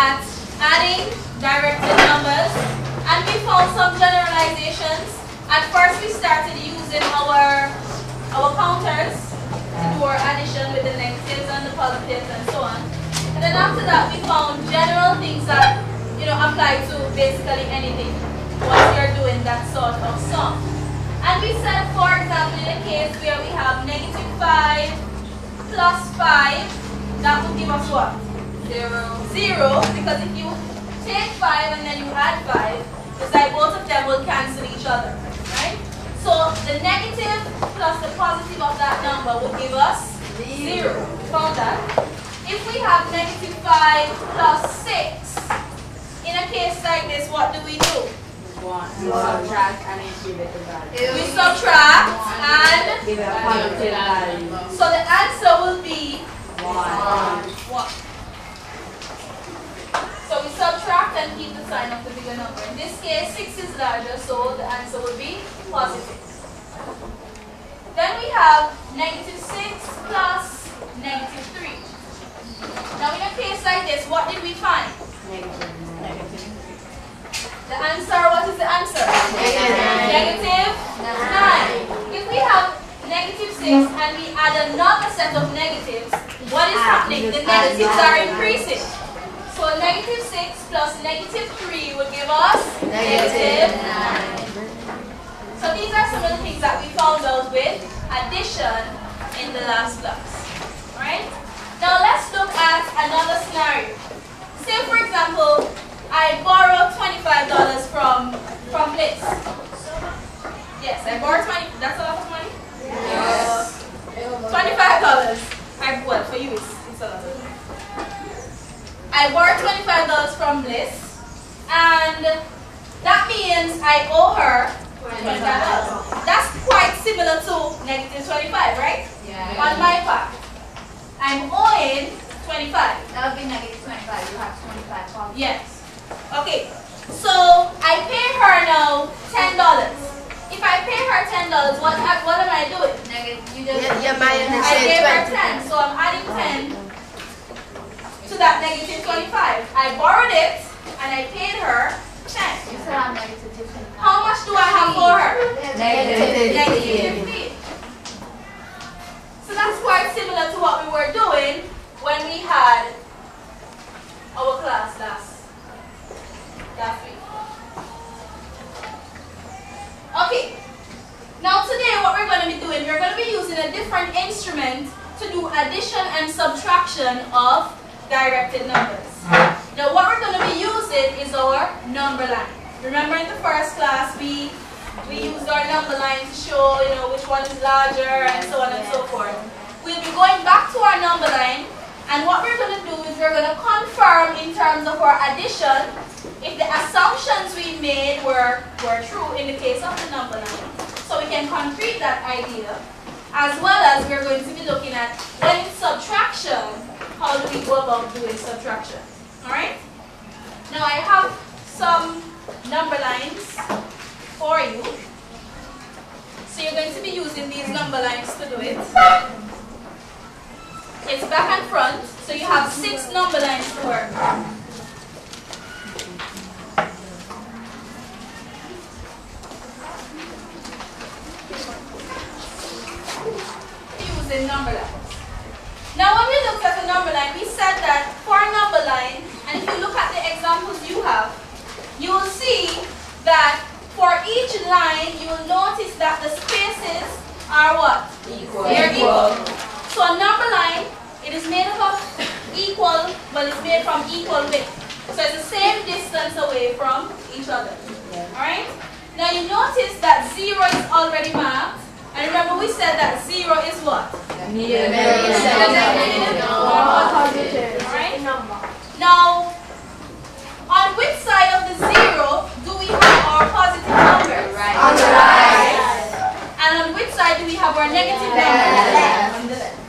at adding directed numbers, and we found some generalizations. At first we started using our counters to do our addition with the negatives and the positives and so on. And then after that we found general things that apply to basically anything once you're doing that sort of sum. And we said, for example, in a case where we have negative 5 plus 5, that would give us what? 0, because if you take 5 and then you add 5, it's like both of them will cancel each other, right? So the negative plus the positive of that number will give us 0. Found that. If we have negative 5 plus 6, in a case like this, what do we do? We subtract and then give it the value. We subtract and give it a positive value. So the answer will be 1. So we subtract and keep the sign of the bigger number. In this case, 6 is larger, so the answer will be positive. Then we have negative 6 plus negative 3. Now in a case like this, what did we find? Negative. The answer, what is the answer? Negative 9. If we have negative 6 and we add another set of negatives, what is happening? The negatives are increasing. So negative 6 plus negative 3 will give us negative 9. So these are some of the things that we found out with addition in the last class. Alright? Now let's look at another scenario. Say for example, I borrowed $25 from Bliss. Yes, I borrowed 20. That's a lot of money? Yes. $25. Well, for you it's a lot. I borrowed $25 from Bliss, and that means I owe her $25. That's quite similar to negative 25, right? Yeah. On my part, I'm owing 25. That would be negative 25. You have 25 pounds. Yes. Okay, so I pay her now $10. If I pay her $10, what am I doing? Negative. You just I gave her 10, so I'm adding 10 to that negative 25. I borrowed it and I paid her 10. You still have negative 15. How much do I have for her? Negative 15. So that's quite similar to what we were doing when we had our class last week. Okay, now today what we're going to be doing, we're going to be using a different instrument to do addition and subtraction of directed numbers. Now what we're going to be using is our number line. Remember in the first class we used our number line to show which one is larger and so on and so forth. We'll be going back to our number line, and what we're going to do is we're going to confirm in terms of our addition if the assumptions we made were true in the case of the number line. So we can concrete that idea, as well as we're going to be looking at when it's subtraction, how do we go about doing subtraction. Alright? Now I have some number lines for you. So you're going to be using these number lines to do it. It's back and front, so you have 6 number lines to work. Using number lines. Now when we looked at the number line, we said that for a number line, and if you look at the examples you have, you will see that for each line, you will notice that the spaces are what? Equal. They're equal. So a number line, it is made up of equal, but it's made from equal width. So it's the same distance away from each other. Alright? Now you notice that 0 is already marked. And remember we said that 0 is what? Negative. Alright? Now, on which side of the 0 do we have our positive numbers? On the right. And on which side do we have our negative numbers? On the left.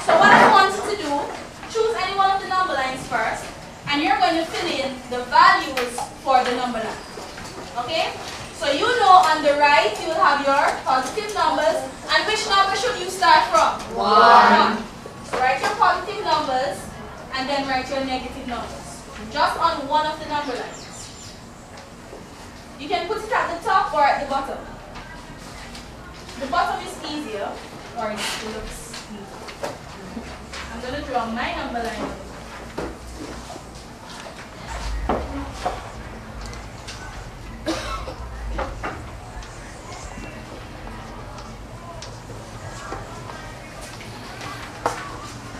So what I want you to do, choose any one of the number lines first, and you're going to fill in the values for the number line. Okay? So you know on the right you will have your positive numbers, and which number should you start from? 1. So write your positive numbers and then write your negative numbers. just on one of the number lines. You can put it at the top or at the bottom. The bottom is easier, or it looks easier. I'm going to draw my number line.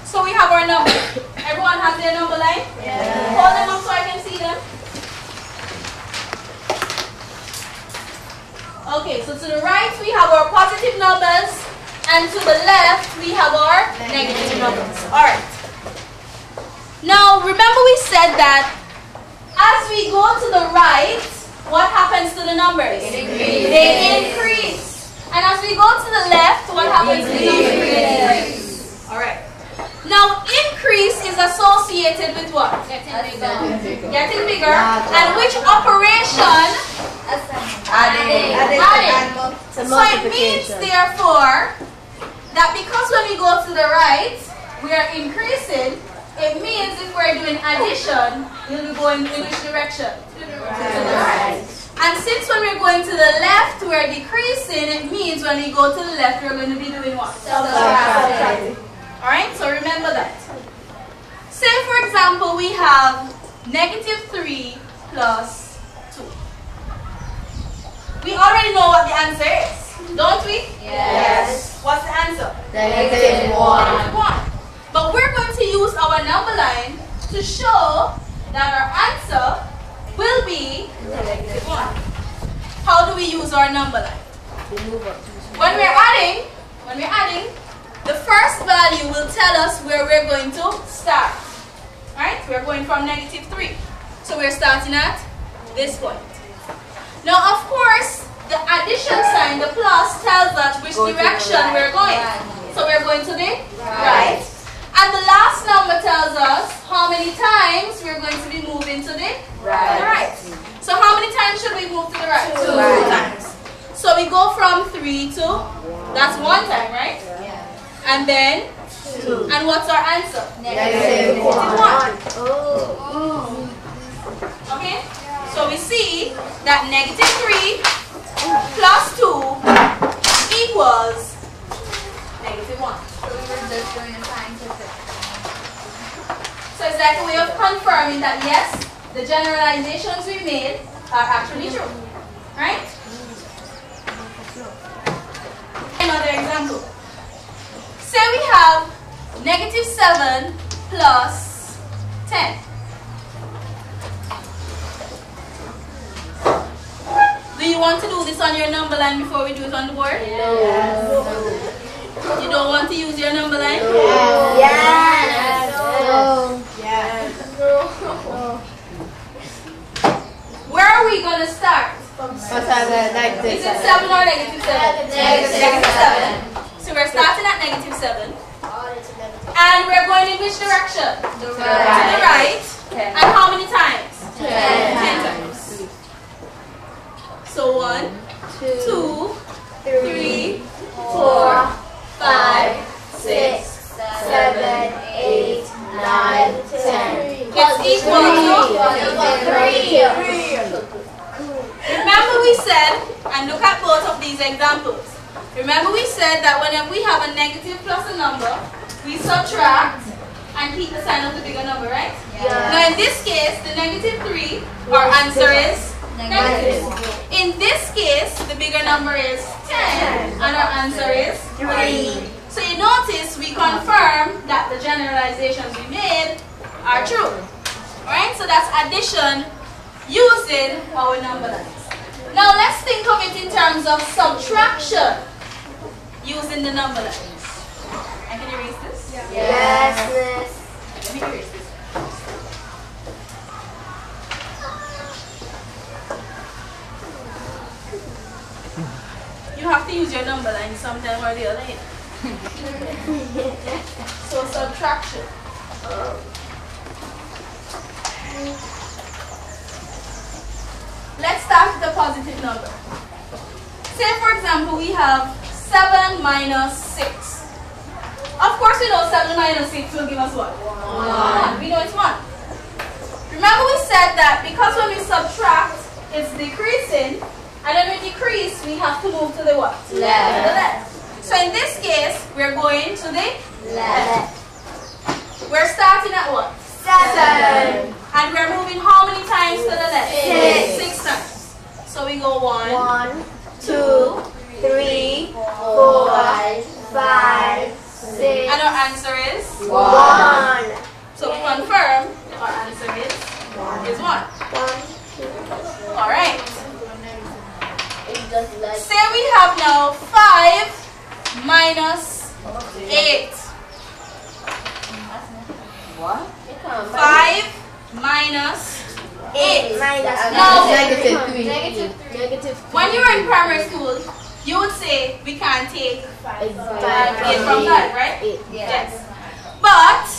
So we have our number. Everyone has their number line? Yeah. Hold them up so I can see them. Okay, so to the right we have our positive numbers, and to the left we have our negative numbers. Alright. Now remember we said that as we go to the right, what happens to the numbers? They increase. And as we go to the left, what happens to the numbers? They decrease. Alright. Now increase is associated with what? Getting bigger. And which operation? Adding. So it means therefore that because when we go to the right, we are increasing. It means if we're doing addition, we'll be going in which direction? To the right. And since when we're going to the left, we're decreasing, it means when we go to the left, we're going to be doing what? Subtracting. Alright, so remember that. Say for example, we have -3 plus 2. We already know what the answer is, don't we? Yes. What's the answer? -1. But we're going to use our number line to show that our answer will be -1. How do we use our number line? When we're adding, the first value will tell us where we're going to start. Right? We're going from -3. So we're starting at this point. Now of course, the addition sign, the plus, tells us which direction we're going. So we're going to the right. And the last number tells us how many times we're going to be moving to the right. So how many times should we move to the right? 2 times. So we go from 3 to, that's 1 time, right? And then 2. And what's our answer? -1. Okay? So we see that -3 plus 2 equals -1. So we were just doing a scientific. So it's like a way of confirming that yes, the generalizations we made are actually true. Right? Another example. Say we have -7 plus 10. Do you want to do this on your number line before we do it on the board? Yes. You don't want to use your number line? Yes. No. Yes. Where are we going to start? Is it 7 or -7? -7. So we're starting at -7. And we're going in which direction? To the right. And how many times? 10 times. So 1, 2, 3, 4, 5, 6, 7, 8, 9, 10. It's equal to 3. Remember we said, and look at both of these examples. Remember we said that whenever we have a negative plus a number, we subtract and keep the sign of the bigger number, right? Yeah. Now in this case, the -3, our answer is negative. In this case, the bigger number is 10, and our answer is 3. So you notice we confirm that the generalizations we made are true. Alright, so that's addition using our number lines. Now let's think of it in terms of subtraction using the number lines. I can erase this? Yes, miss. Let me erase this. You have to use your number line sometime or the other. So subtraction. Let's start with a positive number. Say for example we have 7 minus 6. Of course we know 7 minus 6 will give us what? 1. We know it's 1. Remember we said that because when we subtract, it's decreasing, and when we decrease, we have to move to the what? Left. To the left. So in this case, we're going to the Left. We're starting at what? 7. And we're moving how many times to the left? 6. 6 times. So we go 1, 1, 2, 3, 4, 5, 6. and our answer is 1. So confirm our answer is 1. Alright. Say we have now 5 minus 8. What? 5 minus 8. Now, Negative 3. When you were in primary school, you would say we can't take 8 from 5, right? Yes. But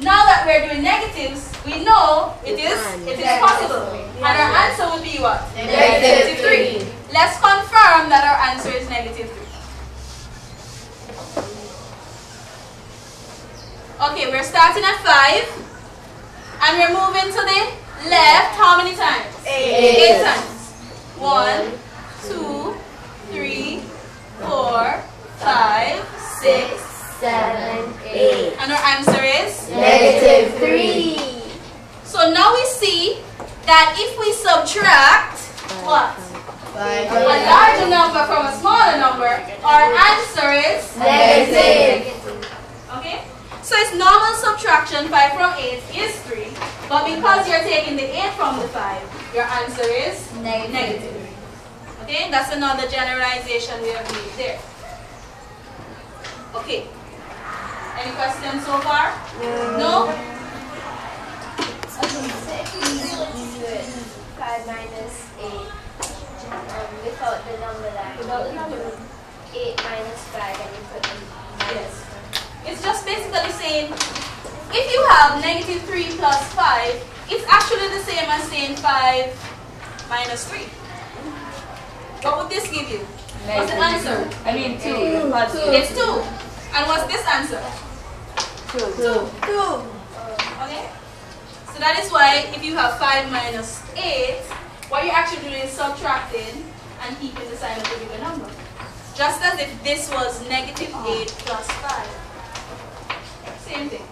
now that we're doing negatives, we know it is possible. And our answer would be what? Negative 3. Let's confirm that our answer is negative 3. Okay, we're starting at 5. And we're moving to the left how many times? 8 times. 1, 2, 3, 4, 5, 6, 7, 8. and our answer is? Negative 3. So now we see that if we subtract what? A larger number from a smaller number, our answer is? Negative. Okay? So it's normal subtraction. 5 from 8 is 3. But because you're taking the 8 from the 5, your answer is negative. Okay? That's another generalization we have made there. Okay. Any questions so far? No? Okay, so if we do it 5 minus 8 without the number line, without the number 8 minus 5, and you put the minus. It's just basically saying, if you have negative 3 plus 5, it's actually the same as saying 5 minus 3. What would this give you? What's the answer? I mean 2. It's 2. And what's this answer? 2. 2. Okay? So that is why if you have 5 minus 8, what you're actually doing is subtracting and keeping the sign of the bigger number. Just as if this was negative 8 plus 5. Same thing.